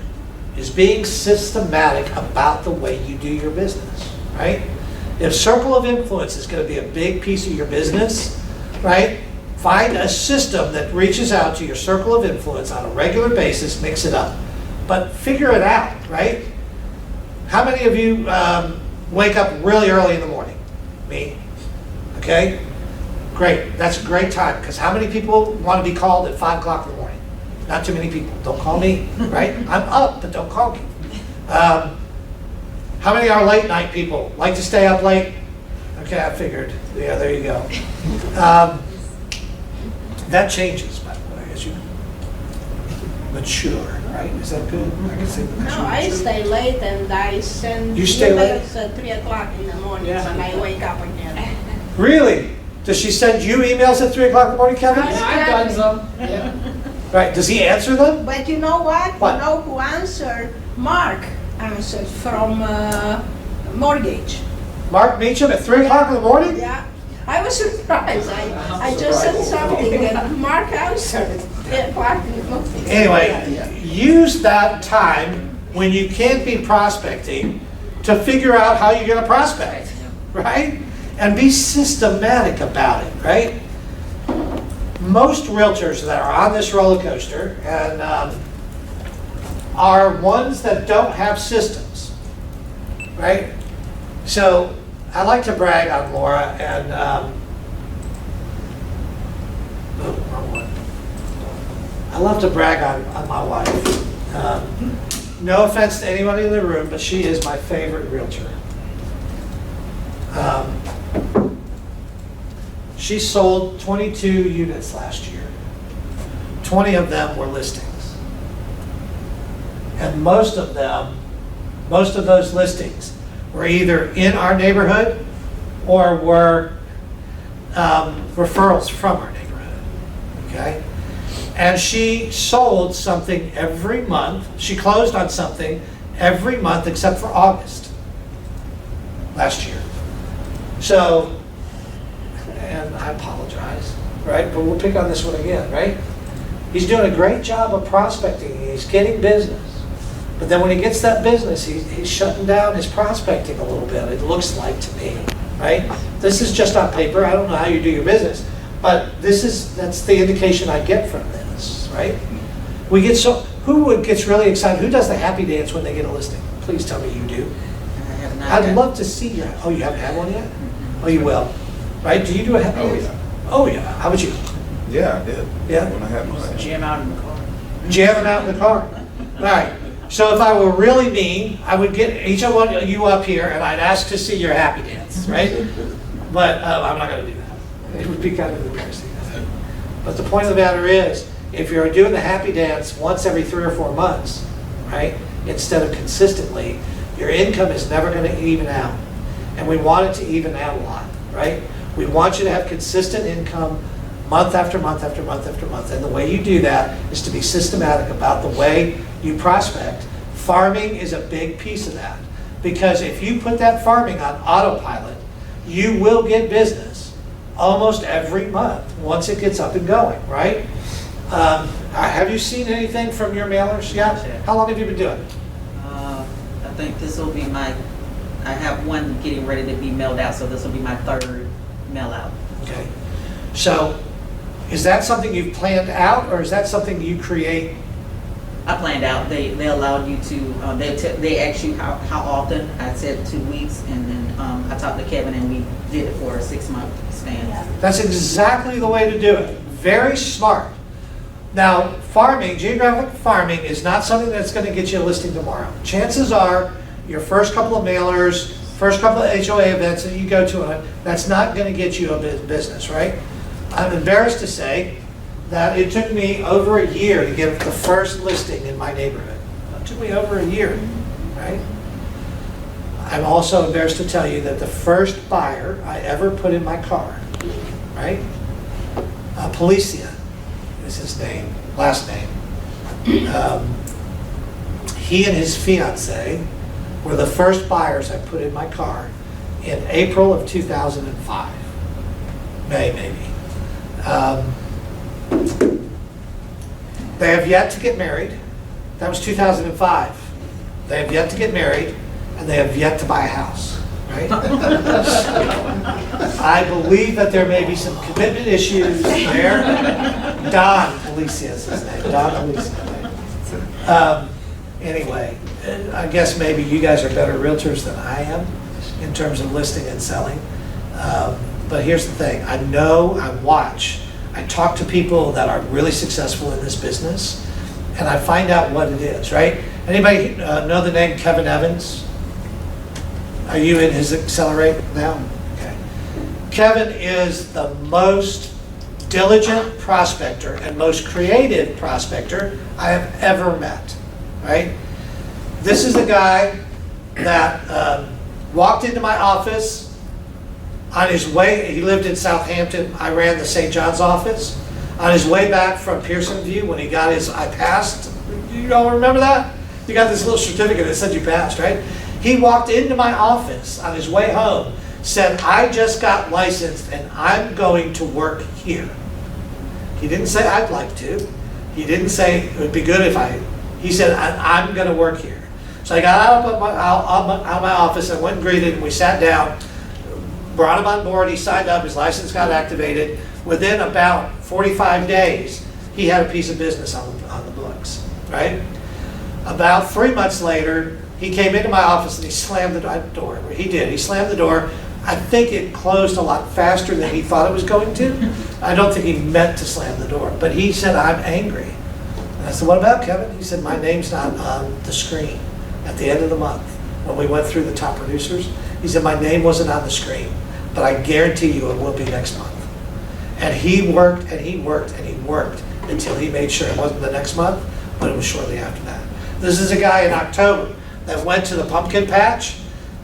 is being systematic about the way you do your business, right? If circle of influence is going to be a big piece of your business, right? Find a system that reaches out to your circle of influence on a regular basis, mix it up. But figure it out, right? How many of you wake up really early in the morning? Me. Okay? Great. That's a great time, because how many people want to be called at 5 o'clock in the morning? Not too many people. Don't call me, right? I'm up, but don't call me. How many are late night people? Like to stay up late? Okay, I figured. Yeah, there you go. That changes, by the way, as you mature, right? Is that good? I can say No, I stay late and I send You stay late? emails at 3 o'clock in the morning, Yeah. and I wake up again. Really? Does she send you emails at 3 o'clock in the morning, Kevin? I've done some, yeah. Right, does he answer them? But you know what? What? You know who answered? Mark answered from mortgage. Mark Meacham at 3 o'clock in the morning? Yeah, I was surprised. I just said something and Mark answered. 3 o'clock in the morning. Anyway, use that time when you can't be prospecting to figure out how you're gonna prospect, right? And be systematic about it, right? Most realtors that are on this roller coaster and are ones that don't have systems, right? So I like to brag on Laura and, wrong one. I love to brag on my wife. No offense to anybody in the room, but she is my favorite realtor. She sold 22 units last year. 20 of them were listings. And most of those listings were either in our neighborhood or were referrals from our neighborhood, okay? And she sold something every month. She closed on something every month except for August last year. So, and I apologize, right? But we'll pick on this one again, right? He's doing a great job of prospecting. He's getting business. But then when he gets that business, he's shutting down his prospecting a little bit, it looks like to me, right? This is just on paper. I don't know how you do your business, but that's the indication I get from this, right? Who gets really excited? Who does the happy dance when they get a listing? Please tell me you do. I have not I'd done- love to see you. Oh, you haven't had one yet? Oh, you will, right? Do you do a happy dance? yeah. Oh, yeah. How about you? Yeah, I did. Yeah? When I had mine. Jam out in the car. Jamming out in the car. All right. So if I were really mean, I would get each one of you up here and I'd ask to see your happy dance, right? But I'm not going to do that. It would be kind of embarrassing. But the point of the matter is, if you're doing the happy dance once every 3 or 4 months, right, instead of consistently, your income is never going to even out. And we want it to even out a lot, right? We want you to have consistent income month after month after month after month. And the way you do that is to be systematic about the way you prospect. Farming is a big piece of that. Because if you put that farming on autopilot, you will get business almost every month once it gets up and going, right? Have you seen anything from your mailers yet? How long have you been doing it? I think this will be I have one getting ready to be mailed out, so this will be my 3rd mail out. Okay. So is that something you've planned out or is that something you create? I planned out. They allowed you to. They asked you how often. I said 2 weeks, and then I talked to Kevin, and we did it for a 6-month span. That's exactly the way to do it. Very smart. Now, farming, geographic farming is not something that's going to get you a listing tomorrow. Chances are your first couple of mailers, first couple of HOA events that you go to, that's not going to get you a business, right? I'm embarrassed to say that it took me over a year to get the first listing in my neighborhood. It took me over a year, right? I'm also embarrassed to tell you that the first buyer I ever put in my car, right? Policia is his name, last name. He and his fiance were the first buyers I put in my car in April of 2005. May, maybe. They have yet to get married. That was 2005. They have yet to get married, and they have yet to buy a house, right? I believe that there may be some commitment issues there. Don Policia is his name. Don Policia. Anyway, I guess maybe you guys are better realtors than I am in terms of listing and selling. But here's the thing. I know, I watch, I talk to people that are really successful in this business, and I find out what it is, right? Anybody know the name Kevin Evans? Are you in his Accelerate now? Okay. Kevin is the most diligent prospector and most creative prospector I have ever met, right? This is the guy that walked into my office on his way. He lived in Southampton. I ran the St. John's office. On his way back from Pearson View, when he got his I passed, you all remember that? You got this little certificate that said you passed, right? He walked into my office on his way home, said, I just got licensed and I'm going to work here. He didn't say, I'd like to. He didn't say, it would be good if he said, I'm going to work here. So I got out of my office and went and greeted him. We sat down, brought him on board. He signed up. His license got activated. Within about 45 days, he had a piece of business on the books, right? About 3 months later, he came into my office and he slammed the door. He did. He slammed the door. I think it closed a lot faster than he thought it was going to. I don't think he meant to slam the door. But he said, I'm angry. And I said, what about, Kevin? He said, my name's not on the screen at the end of the month. When we went through the top producers, he said, my name wasn't on the screen, but I guarantee you it will be next month. And he worked and he worked and he worked until he made sure it wasn't the next month, but it was shortly after that. This is a guy in October that went to the pumpkin patch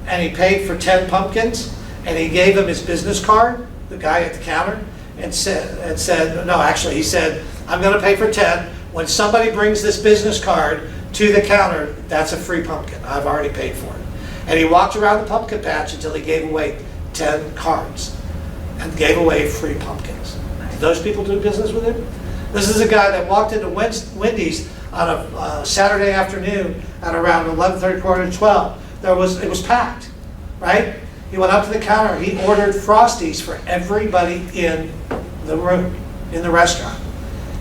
and he paid for 10 pumpkins and he gave him his business card, the guy at the counter, and said, no, actually he said, I'm gonna pay for 10. When somebody brings this business card to the counter, that's a free pumpkin. I've already paid for it. And he walked around the pumpkin patch until he gave away 10 cards and gave away free pumpkins. Did those people do business with him? This is a guy that walked into Wendy's on a Saturday afternoon at around 11:30, quarter to 12. It was packed, right? He went up to the counter, he ordered Frosties for everybody in the room, in the restaurant.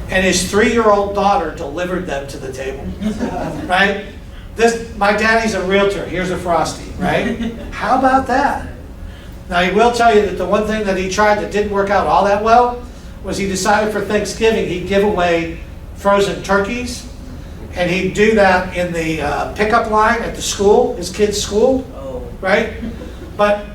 And his 3-year-old daughter delivered them to the table, right? My daddy's a realtor, here's a Frosty, right? How about that? Now, he will tell you that the one thing that he tried that didn't work out all that well was he decided for Thanksgiving he'd give away frozen turkeys, and he'd do that in the pickup line at the school, his kid's school, right? But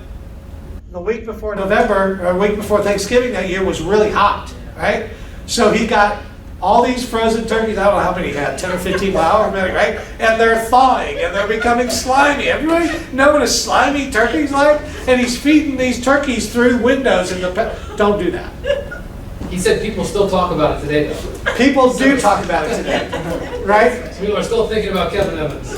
the week before November, or a week before Thanksgiving that year was really hot, right? So he got all these frozen turkeys, I don't know how many he had, 10 or 15 miles, right? And they're thawing and they're becoming slimy. Everybody know what a slimy turkey's like? And he's feeding these turkeys through windows in the don't do that. He said people still talk about it today, though. People do talk about it today, right? People are still thinking about Kevin Evans.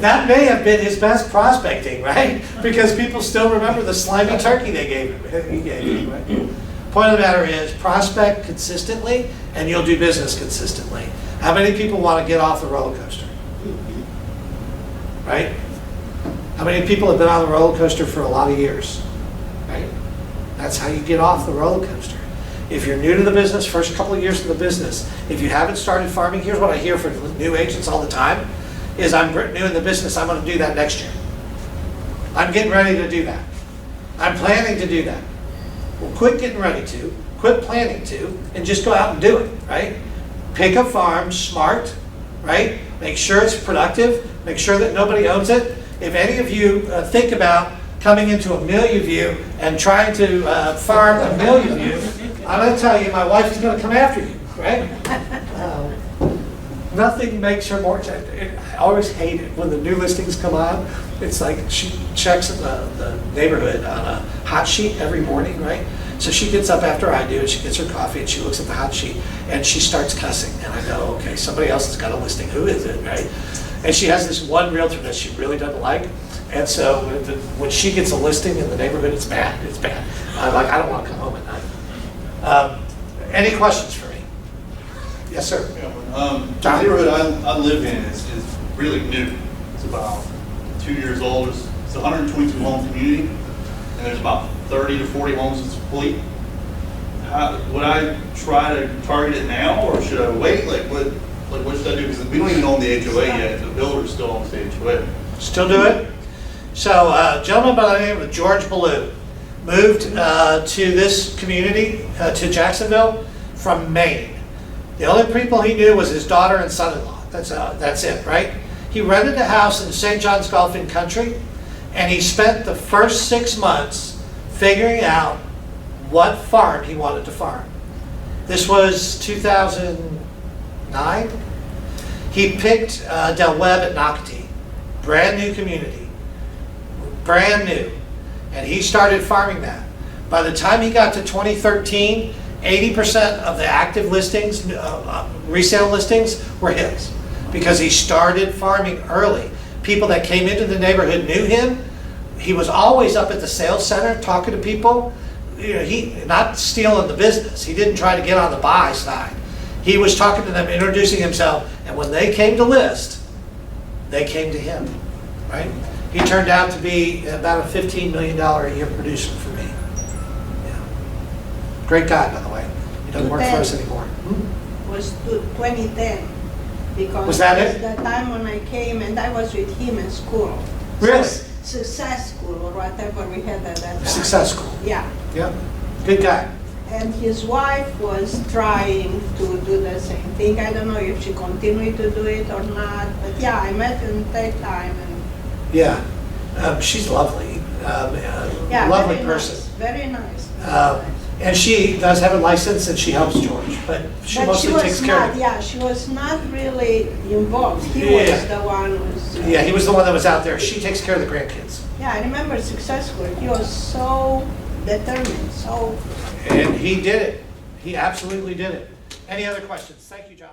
That may have been his best prospecting, right? Because people still remember the slimy turkey they gave him. He gave him, right? Point of the matter is, prospect consistently, and you'll do business consistently. How many people want to get off the roller coaster? Right? How many people have been on the roller coaster for a lot of years? Right? That's how you get off the roller coaster. If you're new to the business, first couple of years of the business, if you haven't started farming, here's what I hear from new agents all the time, is I'm new in the business, I'm going to do that next year. I'm getting ready to do that. I'm planning to do that. Well, quit getting ready to, quit planning to, and just go out and do it, right? Pick a farm smart, right? Make sure it's productive, make sure that nobody owns it. If any of you think about coming into Amelia View and trying to farm Amelia View, I'm going to tell you, my wife is going to come after you, right? Nothing makes her more, I always hate it when the new listings come on. It's like she checks the neighborhood on a hot sheet every morning, right? So she gets up after I do, and she gets her coffee, and she looks at the hot sheet, and she starts cussing. And I go, okay, somebody else has got a listing. Who is it, right? And she has this one realtor that she really doesn't like. And so when she gets a listing in the neighborhood, it's bad. It's bad. I'm like, I don't want to come home at night. Any questions for me? Yes, sir. The neighborhood I live in is really new. It's about 2 years old. It's a 122 home community, and there's about 30 to 40 homes that's complete. Would I try to target it now, or should I wait? What should I do? Because we don't even own the HOA yet. The builder still owns the HOA. Still do it? So a gentleman by the name of George Ballou moved to this community, to Jacksonville, from Maine. The only people he knew was his daughter and son-in-law. That's it, right? He rented a house in St. John's Gulf in Country, and he spent the first 6 months figuring out what farm he wanted to farm. This was 2009. He picked Del Webb at Nocatee, brand new community, brand new, and he started farming that. By the time he got to 2013, 80% of the active listings, resale listings, were his. Because he started farming early. People that came into the neighborhood knew him. He was always up at the sales center talking to people. You know, he not stealing the business. He didn't try to get on the buy side. He was talking to them, introducing himself, and when they came to list, they came to him, right? He turned out to be about a $15 million a year producer for me. Yeah. Great guy, by the way. He doesn't work for us anymore. Was 2010. Because Was that it it? was the time when I came and I was with him in school. Really? Success School or whatever we had at that time. Success School. Yeah. Yep. Good guy. And his wife was trying to do the same thing. I don't know if she continued to do it or not, but yeah, I met him that time and Yeah. She's lovely. yeah, Lovely very person. nice, very nice. And she does have a license and she helps George, but she But mostly was takes care not, of him. yeah, she was not really involved. He Yeah. was the one who's. Yeah, he was the one that was out there. She takes care of the grandkids. Yeah, I remember successful. He was so determined, so. And he did it. He absolutely did it. Any other questions? Thank you, John.